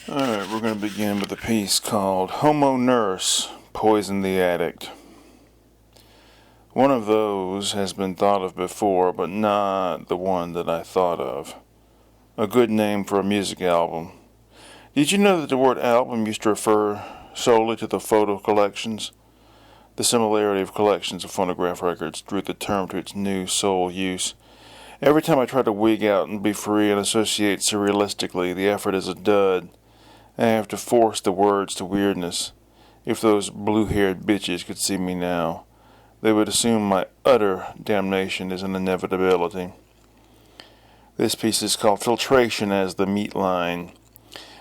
Alright, we're going to begin with a piece called Homo Nurse, Poison the Addict. One of those has been thought of before, but not the one that I thought of. A good name for a music album. Did you know that the word album used to refer solely to the photo collections? The similarity of collections of phonograph records drew the term to its new sole use. Every time I try to wig out and be free and associate surrealistically, the effort is a dud. I have to force the words to weirdness. If those blue-haired bitches could see me now, they would assume my utter damnation is an inevitability. This piece is called Filtration as the Meat Line.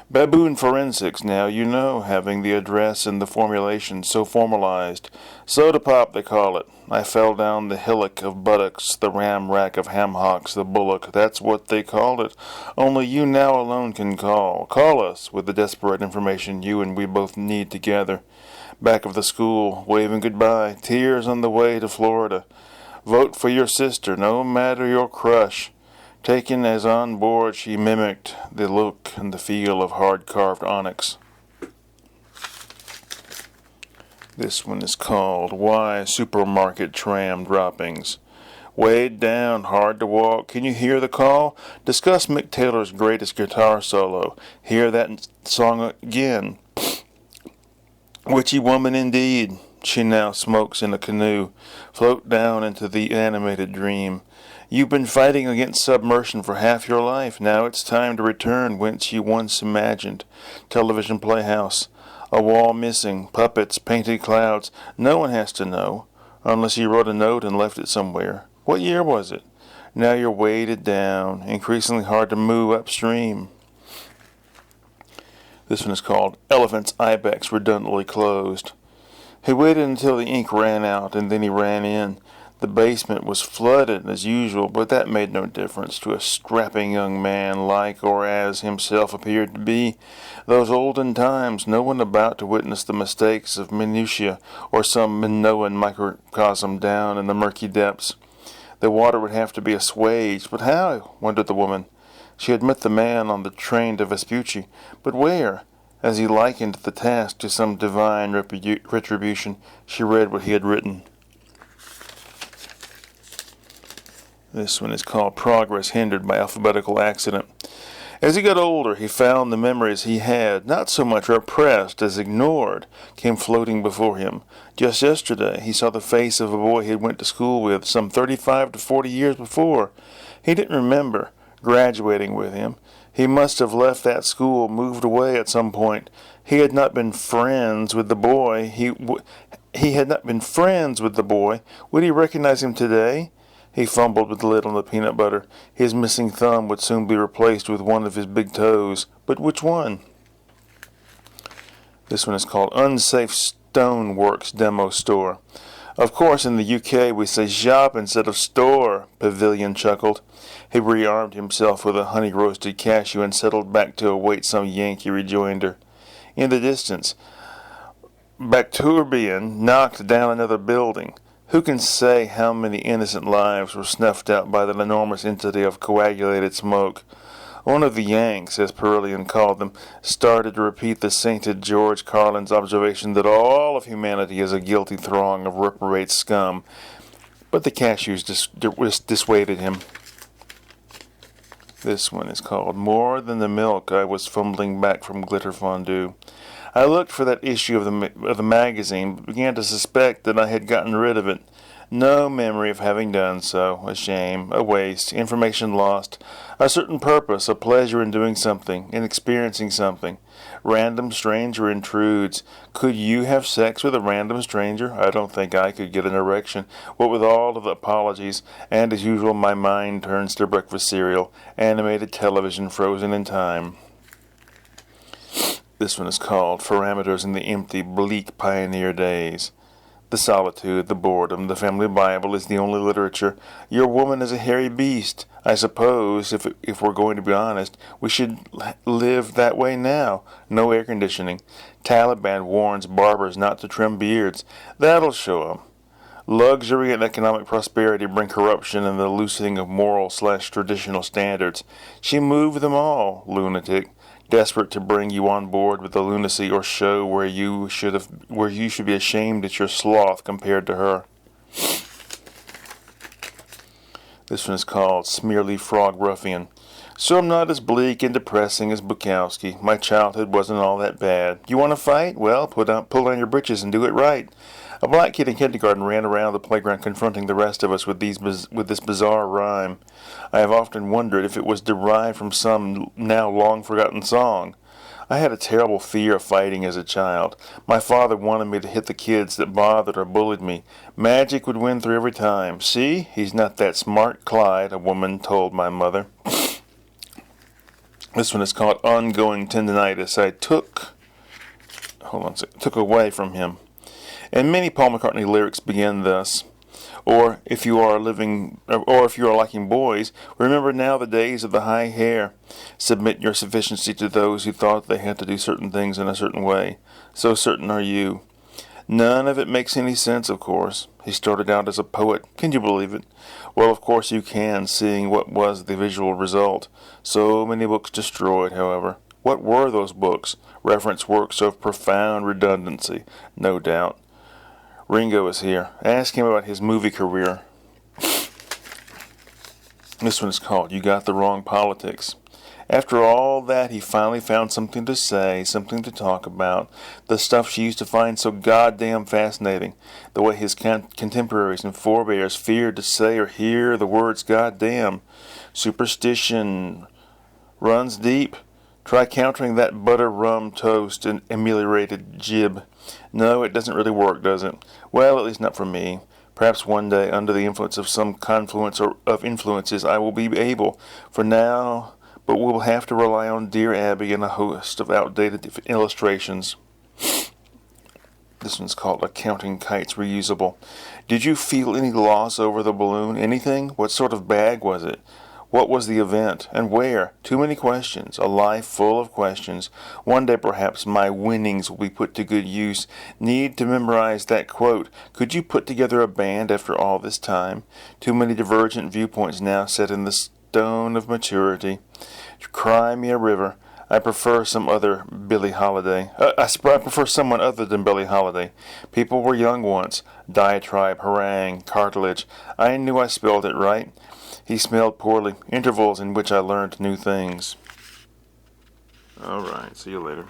Baboon forensics, now you know, having the address and the formulation so formalized. Soda pop, they call it. I fell down the hillock of buttocks, the ram rack of ham hocks, the bullock. That's what they called it. Only you now alone can call. Call us with the desperate information you and we both need together. Back of the school, waving goodbye, tears on the way to Florida. Vote for your sister, no matter your crush. Taken as on board, she mimicked the look and the feel of hard-carved onyx. This one is called Why Supermarket Tram Droppings. Weighed down, hard to walk. Can you hear the call? Discuss Mick Taylor's greatest guitar solo. Hear that song again. Witchy woman indeed. She now smokes in a canoe. Float down into the animated dream. You've been fighting against submersion for half your life. Now it's time to return whence you once imagined. Television playhouse. A wall missing. Puppets. Painted clouds. No one has to know. Unless you wrote a note and left it somewhere. What year was it? Now you're weighted down. Increasingly hard to move upstream. This one is called Elephant's Ibex Redundantly Closed. He waited until the ink ran out and then he ran in. The basement was flooded as usual, but that made no difference to a strapping young man like or as himself appeared to be. Those olden times, no one about to witness the mistakes of minutiae or some Minoan microcosm down in the murky depths. The water would have to be assuaged, but how, wondered the woman. She had met the man on the train to Vespucci, but where? As he likened the task to some divine retribution, she read what he had written. This one is called Progress Hindered by Alphabetical Accident. As he got older, he found the memories he had, not so much repressed as ignored, came floating before him. Just yesterday, he saw the face of a boy he had went to school with some 35 to 40 years before. He didn't remember graduating with him. He must have left that school, moved away at some point. He had not been friends with the boy. He had not been friends with the boy. Would he recognize him today? He fumbled with the lid on the peanut butter. His missing thumb would soon be replaced with one of his big toes. But which one? This one is called Unsafe Stoneworks Demo Store. Of course, in the UK we say shop instead of store, Pavilion chuckled. He rearmed himself with a honey-roasted cashew and settled back to await some Yankee rejoinder. In the distance, Bacturbian knocked down another building. Who can say how many innocent lives were snuffed out by that enormous entity of coagulated smoke? One of the Yanks, as Perillian called them, started to repeat the sainted George Carlin's observation that all of humanity is a guilty throng of reprobate scum, but the cashews dissuaded him. This one is called More Than the Milk I Was Fumbling Back from Glitter Fondue. I looked for that issue of the magazine, but began to suspect that I had gotten rid of it. No memory of having done so. A shame, a waste, information lost, a certain purpose, a pleasure in doing something, in experiencing something. Random stranger intrudes. Could you have sex with a random stranger? I don't think I could get an erection. What with all of the apologies, and as usual my mind turns to breakfast cereal, animated television frozen in time. This one is called Parameters in the Empty, Bleak Pioneer Days. The solitude, the boredom, the family Bible is the only literature. Your woman is a hairy beast. I suppose, if we're going to be honest, we should live that way now. No air conditioning. Taliban warns barbers not to trim beards. That'll show 'em. Luxury and economic prosperity bring corruption and the loosening of moral/traditional standards. She moved them all, lunatic. desperate to bring you on board with the lunacy or show where you should be ashamed at your sloth compared to her. This one is called Smearly Frog Ruffian. So I'm not as bleak and depressing as Bukowski. My childhood wasn't all that bad. You want to fight? Well, pull down your britches and do it right. A black kid in kindergarten ran around the playground confronting the rest of us with this bizarre rhyme. I have often wondered if it was derived from some now long-forgotten song. I had a terrible fear of fighting as a child. My father wanted me to hit the kids that bothered or bullied me. Magic would win through every time. See, he's not that smart, Clyde, a woman told my mother. This one is called Ongoing Tendinitis. I took away from him. And many Paul McCartney lyrics begin thus. Or if you are liking boys, remember now the days of the high hair. Submit your sufficiency to those who thought they had to do certain things in a certain way. So certain are you. None of it makes any sense, of course. He started out as a poet. Can you believe it? Well, of course you can, seeing what was the visual result. So many books destroyed, however. What were those books? Reference works of profound redundancy, no doubt. Ringo is here. Ask him about his movie career. This one is called You Got the Wrong Politics. After all that, he finally found something to say, something to talk about. The stuff she used to find so goddamn fascinating. The way his contemporaries and forebears feared to say or hear the words goddamn. Superstition runs deep. Try countering that butter rum toast and ameliorated jib. No, it doesn't really work, does it? Well, at least not for me. Perhaps one day, under the influence of some confluence of influences, I will be able. For now, but we'll have to rely on Dear Abby and a host of outdated illustrations. This one's called Accounting Kites Reusable. Did you feel any loss over the balloon? Anything? What sort of bag was it? What was the event? And where? Too many questions. A life full of questions. One day, perhaps, my winnings will be put to good use. Need to memorize that quote. Could you put together a band after all this time? Too many divergent viewpoints now set in the stone of maturity. Cry me a river. I prefer some other Billie Holiday. I prefer someone other than Billie Holiday. People were young once. Diatribe, harangue, cartilage. I knew I spelled it right. He smelled poorly. Intervals in which I learned new things. All right. See you later.